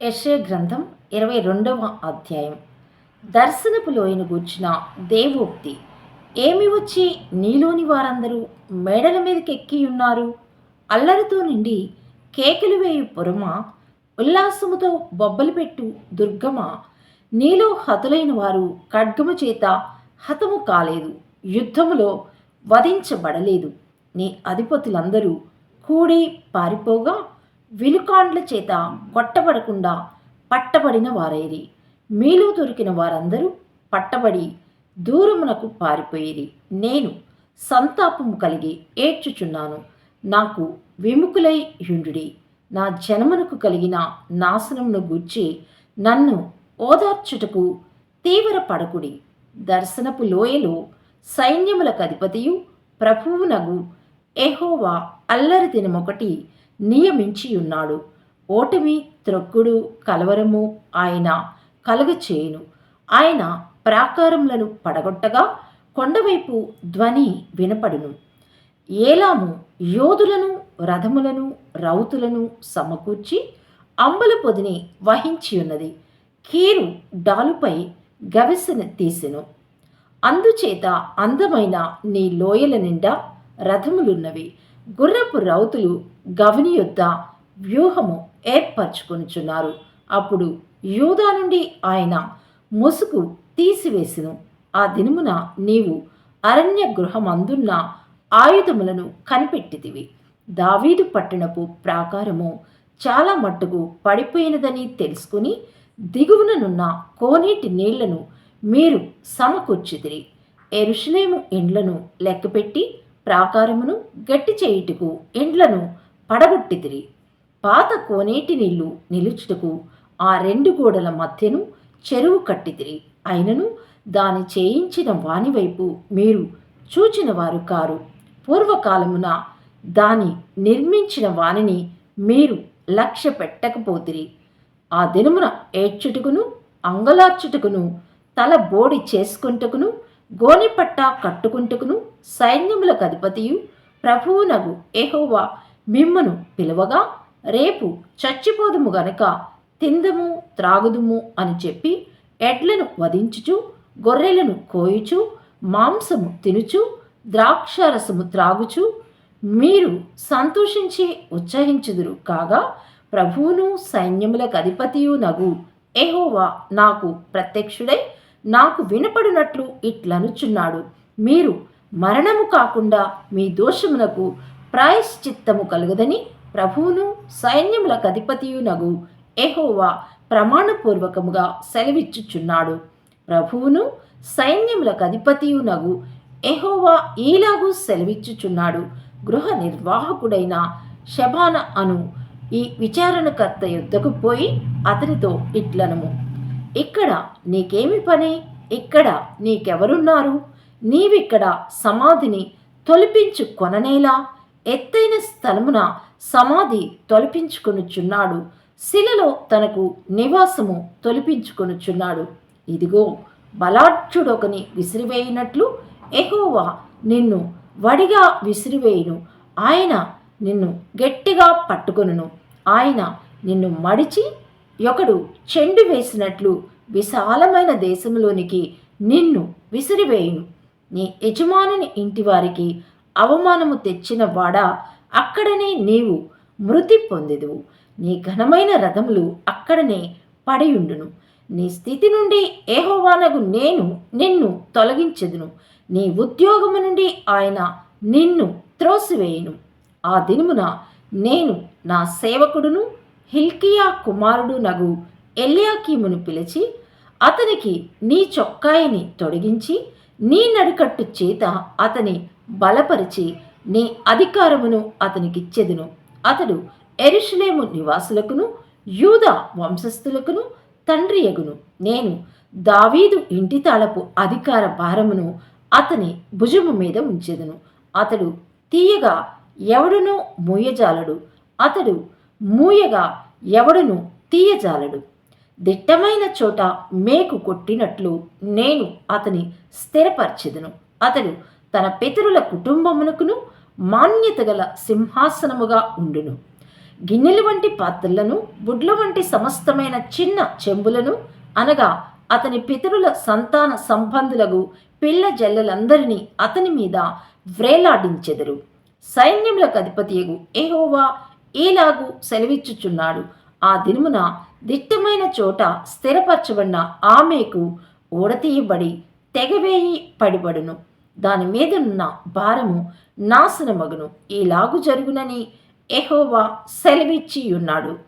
యెషయా గ్రంథం 22వ అధ్యాయం. దర్శనపు లోయను గూర్చిన దేవోక్తి. ఏమి వచ్చి నీలోని వారందరూ మేడల మీదకెక్కి ఉన్నారు? అల్లరితో నిండి కేకలు వేయు పురమా, ఉల్లాసముతో బొబ్బలు పెట్టు దుర్గమా, నీలో హతులైన వారు ఖడ్గము చేత హతము కాలేదు, యుద్ధములో వధించబడలేదు. నీ అధిపతులందరూ కూడి పారిపోగా విలుకాండ్ల చేత కొట్టబడకుండా పట్టబడిన వారైరి. మీలో దొరికిన వారందరూ పట్టబడి దూరమునకు పారిపోయిరి. నేను సంతాపము కలిగి ఏడ్చుచున్నాను. నాకు విముఖులై యుండుడి. నా జనమునకు కలిగిన నాశనమును గూర్చి నన్ను ఓదార్చుటకు తీవ్ర పడకుడి. దర్శనపు లోయలో సైన్యములకు అధిపతియు ప్రభువునగు యెహోవా అల్లరి దినమొకటి నియమించి ఉన్నాడు. ఓటమి, త్రొక్కుడు, కలవరము ఆయన కలుగచేయును. ఆయన ప్రాకారములను పడగొట్టగా కొండవైపు ధ్వని వినపడును. ఏలాము యోధులను, రథములను, రౌతులను సమకూర్చి అంబుల పొదిని వహించి ఉన్నది. కీరు డాలుపై గవిసెను తీసెను. అందుచేత అందమైన నీ లోయల నిండా రథములున్నవి. గుర్రపు రౌతులు గవని యొద్ద వ్యూహము ఏర్పరచుకొనుచున్నారు. అప్పుడు యూదా నుండి ఆయన ముసుగు తీసివేసెను. ఆ దినమున నీవు అరణ్య గృహమందున్న ఆయుధములను కనిపెట్టితివి. దావీదు పట్టణపు ప్రాకారము చాలా మట్టుకు పడిపోయినదని తెలుసుకుని దిగువననున్న కోనేటి నీళ్లను మీరు సమకూర్చితిరి. యెరూషలేము ఇండ్లను లెక్కపెట్టి ప్రాకారమును గట్టి చేయుటకు ఇండ్లను పడగొట్టితిరి. పాత కోనేటి నీళ్లు నిలుచుటకు ఆ రెండు గోడల మధ్యను చెరువు కట్టితిరి. అయినను దాని చేయించిన వాని వైపు మీరు చూచిన వారు కారు. పూర్వకాలమున దాని నిర్మించిన వానిని మీరు లక్ష్య పెట్టకపోతిరి. ఆ దినమున ఏడ్చుటకును, అంగలార్చుటకును, తల బోడి చేసుకుంటకును, గోనెపట్ట కట్టుకుంటకును సైన్యములకు అధిపతియు ప్రభువునగు యెహోవా మిమ్మును పిలువగా, రేపు చచ్చిపోదుము గనక తిందము త్రాగుదుము అని చెప్పి ఎడ్లను వధించుచు, గొర్రెలను కోయుచు, మాంసము తినుచు, ద్రాక్షారసము త్రాగుచు మీరు సంతోషించి ఉత్సహించుదురు. కాగా ప్రభువును సైన్యములకు అధిపతియు నగు యెహోవా నాకు ప్రత్యక్షుడై నాకు వినపడినట్లు ఇట్లనుచున్నాడు. మీరు మరణము కాకుండా మీ దోషమునకు ప్రాయశ్చిత్తము కలుగదని ప్రభువును సైన్యములకు అధిపతియు నగు యెహోవా ప్రమాణపూర్వకముగా సెలవిచ్చుచున్నాడు. ప్రభువును సైన్యములకు అధిపతియు నగు యెహోవా ఈలాగు సెలవిచ్చుచున్నాడు. గృహ నిర్వాహకుడైన షబాన అను ఈ విచారణకర్త యుద్ధకు పోయి అతనితో ఇట్లనము, ఇక్కడ నీకేమి పని? ఇక్కడ నీకెవరున్నారు? నీవిక్కడ సమాధిని తొలిపించు కొననేలా? ఎత్తైన స్థలమున సమాధి తొలిపించుకొనుచున్నాడు. శిలలో తనకు నివాసము తొలిపించుకొనుచున్నాడు. ఇదిగో, బలాఢ్యుడొకని విసిరివేయినట్లు యెహోవా నిన్ను వడిగా విసిరివేయును. ఆయన నిన్ను గట్టిగా పట్టుకొనును. ఆయన నిన్ను మడిచి ఒకడు చెండు వేసినట్లు విశాలమైన దేశంలోనికి నిన్ను విసిరివేయును. నీ యజమానుని ఇంటివారికి అవమానము తెచ్చిన వాడా, అక్కడనే నీవు మృతి పొందెదువు. నీ ఘనమైన రథములు అక్కడనే పడియుండును. నీ స్థితి నుండి యెహోవానగు నేను నిన్ను తొలగించెదను. నీ ఉద్యోగము నుండి ఆయన నిన్ను త్రోసివేయును. ఆ దినమున నేను నా సేవకుడును హిల్కియా కుమారుడు నగు ఎల్యాకీమును పిలిచి అతనికి నీ చొక్కాయిని తొడిగించి నీ నడికట్టు చేత అతని బలపరిచి నీ అధికారమును అతనికిచ్చెదను. అతడు యెరూషలేము నివాసులకును యూదా వంశస్థులకును తండ్రియగును. నేను దావీదు ఇంటి తాళపు అధికార భారమును అతని భుజము మీద ఉంచెదను. అతడు తీయగా ఎవడునూ మూయజాలడు, అతడు మూయగా ఎవడును తీయజాలడు. దిట్టమైన చోట మేకు కొట్టినట్లు నేను అతని స్థిరపరచెదను. అతడు తన పితరుల కుటుంబమునకును మాన్యత గల సింహాసనముగా ఉండును. గిన్నెలు వంటి పాత్రలను, బుడ్ల వంటి సమస్తమైన చిన్న చెంబులను, అనగా అతని పితరుల సంతాన సంబంధులకు పిల్ల జల్లలందరినీ అతని మీద వ్రేలాడించెదరు. సైన్యములకు అధిపతియగు యెహోవా ఈలాగు సెలవిచ్చుచున్నాడు. ఆ దినమున దిట్టమైన చోట స్థిరపరచబడిన ఆమెకు ఊడతీయబడి తెగవేయి పడిబడును. దాని మీదనున్న భారము నాశనమగును. ఈలాగు జరుగునని యెహోవా సెలవిచ్చియున్నాడు.